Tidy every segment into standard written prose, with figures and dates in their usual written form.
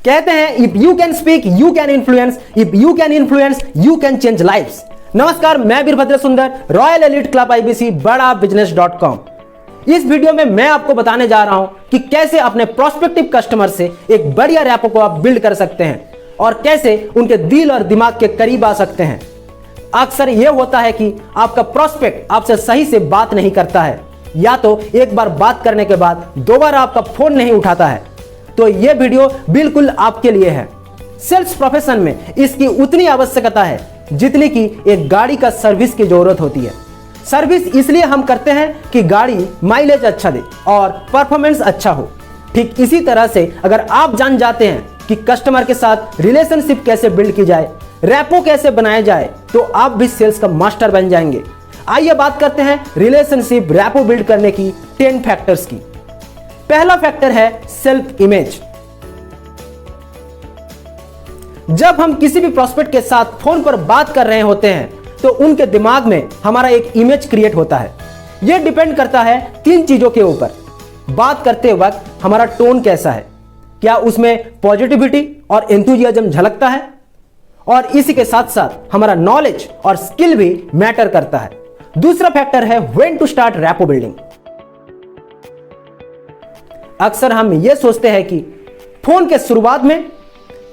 कहते हैं if you can speak you can influence, if you can influence you can change lives. नमस्कार, मैं वीरभद्र सुंदर, रॉयल एलिट क्लब IBC बड़ा बिजनेस.com। इस वीडियो में मैं आपको बताने जा रहा हूं कि कैसे अपने प्रोस्पेक्टिव कस्टमर से एक बढ़िया रैपो को आप बिल्ड कर सकते हैं और कैसे उनके दिल और दिमाग के करीब आ सकते हैं। अक्सर यह होता है कि आपका प्रोस्पेक्ट आपसे सही से बात नहीं करता है, या तो एक बार बात करने के बाद दोबारा आपका फोन नहीं उठाता है। तो यह वीडियो बिल्कुल आपके लिए है। सेल्स प्रोफेशन में इसकी उतनी आवश्यकता है जितनी कि एक गाड़ी का सर्विस की जरूरत होती है। सर्विस इसलिए हम करते हैं कि गाड़ी माइलेज अच्छा दे और परफॉर्मेंस अच्छा हो। ठीक इसी तरह से अगर आप जान जाते हैं कि कस्टमर के साथ रिलेशनशिप कैसे बिल्ड की जाए, रैपो कैसे बनाया जाए, तो आप भी सेल्स का मास्टर बन जाएंगे। आइए बात करते हैं रिलेशनशिप रैपो बिल्ड करने की 10 फैक्टर्स की। पहला फैक्टर है सेल्फ इमेज। जब हम किसी भी प्रोस्पेक्ट के साथ फोन पर बात कर रहे होते हैं तो उनके दिमाग में हमारा एक इमेज क्रिएट होता है। यह डिपेंड करता है 3 चीजों के ऊपर। बात करते वक्त हमारा टोन कैसा है, क्या उसमें पॉजिटिविटी और एंथुजियाज्म झलकता है, और इसी के साथ साथ हमारा नॉलेज और स्किल भी मैटर करता है। दूसरा फैक्टर है when to start rapport building. अक्सर हम यह सोचते हैं कि फोन के शुरुआत में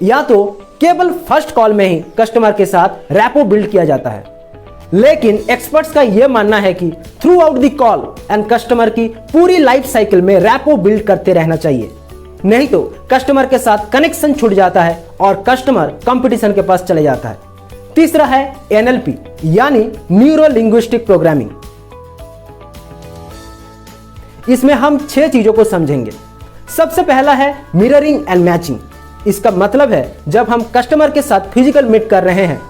या तो केवल फर्स्ट कॉल में ही कस्टमर के साथ रैपो बिल्ड किया जाता है, लेकिन एक्सपर्ट्स का यह मानना है कि through out the call and customer की पूरी लाइफ साइकिल में रैपो बिल्ड करते रहना चाहिए। नहीं तो कस्टमर के साथ कनेक्शन छूट जाता है और कस्टमर कंपटीशन के पास चले जाता है। तीसरा है NLP यानी न्यूरो लिंग्विस्टिक प्रोग्रामिंग। इसमें हम 6 चीजों को समझेंगे। सबसे पहला है मिररिंग एंड मैचिंग। इसका मतलब है जब हम कस्टमर के साथ फिजिकल मीट कर रहे हैं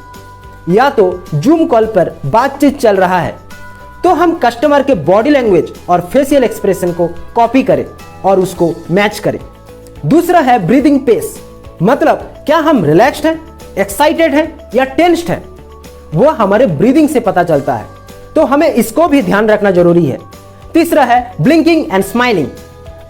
या तो जूम कॉल पर बातचीत चल रहा है तो हम कस्टमर के बॉडी लैंग्वेज और फेशियल एक्सप्रेशन को कॉपी करें और उसको मैच करें। दूसरा है ब्रीदिंग पेस, मतलब क्या हम रिलैक्स्ड हैं, एक्साइटेड हैं या टेंस्ड हैं, वो हमारे ब्रीदिंग से पता चलता है, तो हमें इसको भी ध्यान रखना जरूरी है। तीसरा है blinking and smiling.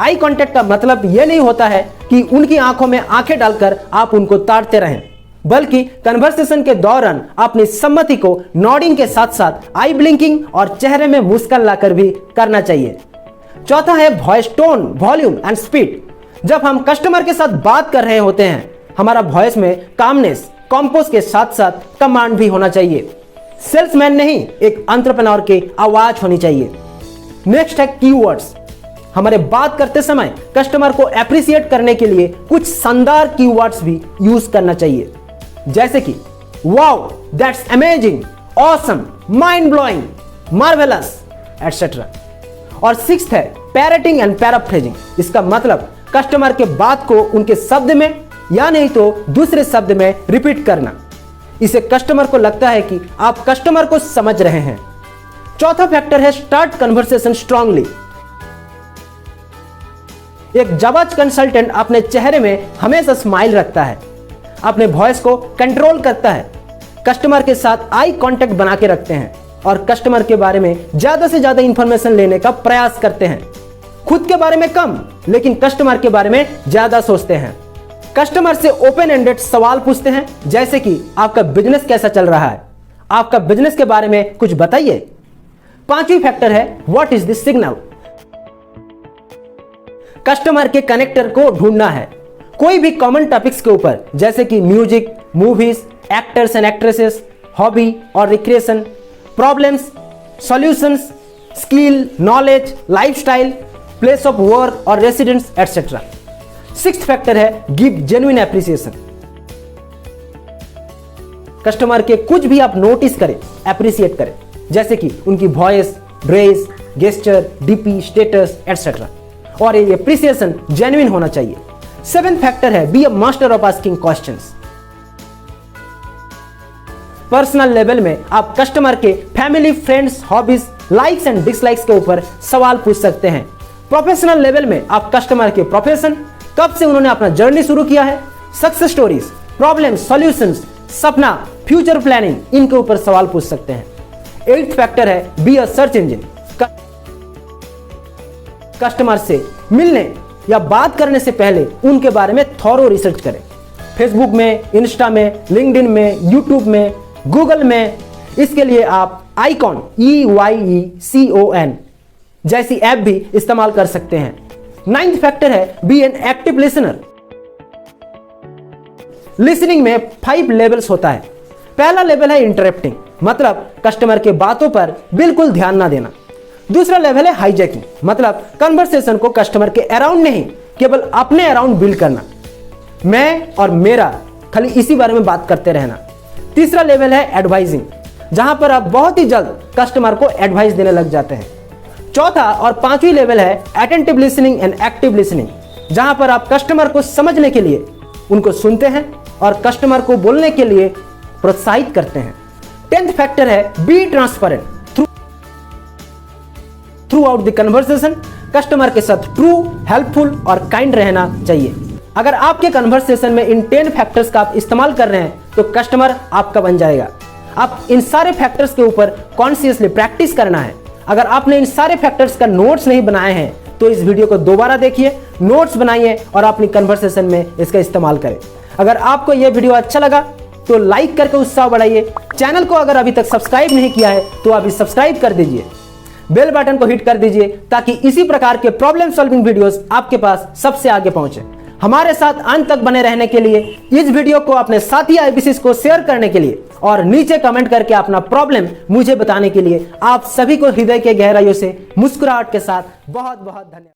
Eye contact का मतलब यह नहीं होता है कि उनकी आंखों में आंखें डालकर आप उनको ताड़ते रहें, बल्कि कन्वर्सेशन के दौरान अपनी सम्मति को नॉडिंग के साथ साथ आई ब्लिंकिंग और चेहरे में मुस्कान लाकर भी करना चाहिए। चौथा है voice tone, volume and speed. जब हम कस्टमर के साथ बात कर रहे होते हैं हमारा वॉइस में कामनेस, कंपोज के साथ साथ कमांड भी होना चाहिए। सेल्समैन नहीं, एक एंटरप्रेन्योर की आवाज होनी चाहिए। नेक्स्ट है कीवर्ड्स। हमारे बात करते समय कस्टमर को एप्रिशिएट करने के लिए कुछ शानदार कीवर्ड्स भी यूज करना चाहिए, जैसे कि wow, that's amazing, awesome, mind blowing, marvellous etcetera. और सिक्स्थ है पैरेटिंग एंड पैराफ्रेजिंग। इसका मतलब कस्टमर के बात को उनके शब्द में या नहीं तो दूसरे शब्द में रिपीट करना। इसे कस्टमर को लगता है कि आप कस्टमर को समझ रहे हैं। चौथा फैक्टर है स्टार्ट कन्वर्सेशन स्ट्रांगली। एक जाबाज कंसल्टेंट अपने चेहरे में हमेशा स्माइल रखता है, अपने वॉइस को कंट्रोल करता है, कस्टमर के साथ आई कांटेक्ट बना के रखते हैं और कस्टमर के बारे में ज्यादा से ज्यादा इंफॉर्मेशन लेने का प्रयास करते हैं। खुद के बारे में कम लेकिन कस्टमर के बारे में ज्यादा सोचते हैं। कस्टमर से ओपन एंडेड सवाल पूछते हैं, जैसे कि आपका बिजनेस कैसा चल रहा है, आपका बिजनेस के बारे में कुछ बताइए। पांचवी फैक्टर है what is the signal. Customer के कनेक्टर को ढूंढना है, कोई भी कॉमन टॉपिक्स के ऊपर, जैसे कि music, movies, actors and actresses, hobby और recreation, problems, solutions, skill, knowledge, lifestyle, place of work और रेसिडेंस एटसेट्रा। सिक्स्थ फैक्टर है गिव जेन्युइन एप्रिसिएशन। कस्टमर के कुछ भी आप नोटिस करें, एप्रिसिएट करें, जैसे कि उनकी voice, dress, gesture, DP, status etcetera, और ये एप्रिसिएशन जेन्युइन होना चाहिए। सेवेंथ फैक्टर है be a master of asking questions. Personal level में आप कस्टमर के family, friends, hobbies, likes and dislikes के ऊपर सवाल पूछ सकते हैं। प्रोफेशनल लेवल में आप कस्टमर के प्रोफेशन, कब से उन्होंने अपना जर्नी शुरू किया है, सक्सेस स्टोरीज, प्रॉब्लम्स, सॉल्यूशंस, सपना, फ्यूचर प्लानिंग, इनके ऊपर सवाल पूछ सकते हैं। एट्थ फैक्टर है be a search engine. Customer से मिलने या बात करने से पहले उनके बारे में थॉरो रिसर्च करें। फेसबुक में, इंस्टा में, लिंक्डइन में, यूट्यूब में, गूगल में, इसके लिए आप आईकॉन EYECON जैसी ऐप भी इस्तेमाल कर सकते हैं। 9th फैक्टर है be an active listener. Listening में 5 लेवल्स होता है। पहला लेवल है इंटरप्टिंग, मतलब कस्टमर के बातों पर बिल्कुल ध्यान ना देना। दूसरा लेवल है हाईजैकिंग, मतलब कन्वर्सेशन को कस्टमर के अराउंड नहीं, केवल अपने अराउंड बिल्ड करना, मैं और मेरा, खाली इसी बारे में बात करते रहना। तीसरा लेवल है एडवाइजिंग, जहां पर आप बहुत ही जल्द कस्टमर को एडवाइस देने लग जाते हैं। चौथा और पांचवी लेवल है attentive listening and active listening, जहां पर आप कस्टमर को समझने के लिए उनको सुनते हैं और कस्टमर को बोलने के लिए प्रोत्साहित करते हैं। 10th फैक्टर है be transparent through out the conversation. Customer के साथ ट्रू, हेल्पफुल और काइंड रहना चाहिए। अगर आपके कन्वर्सेशन में इन 10 फैक्टर्स का आप इस्तेमाल कर रहे हैं तो कस्टमर आपका बन जाएगा। आप इन सारे फैक्टर्स के ऊपर कॉन्शियसली प्रैक्टिस करना है। अगर आपने इन सारे फैक्टर्स का नोट्स नहीं बनाए हैं तो इस वीडियो को दोबारा देखिए, नोट्स बनाइए और अपनी कन्वर्सेशन में इसका इस्तेमाल करें। अगर आपको यह वीडियो अच्छा लगा तो लाइक करके उत्साह बढ़ाइए। चैनल को अगर अभी तक सब्सक्राइब नहीं किया है तो अभी सब्सक्राइब कर दीजिए। बेल बटन को हिट कर दीजिए ताकि इसी प्रकार के प्रॉब्लम सॉल्विंग वीडियोस आपके पास सबसे आगे पहुंचे। हमारे साथ अंत तक बने रहने के लिए, इस वीडियो को अपने साथी IBCs को शेयर करने के लिए और नीचे कमेंट करके अपना प्रॉब्लम मुझे बताने के लिए आप सभी को हृदय के गहराइयों से मुस्कुराहट के साथ बहुत बहुत धन्यवाद।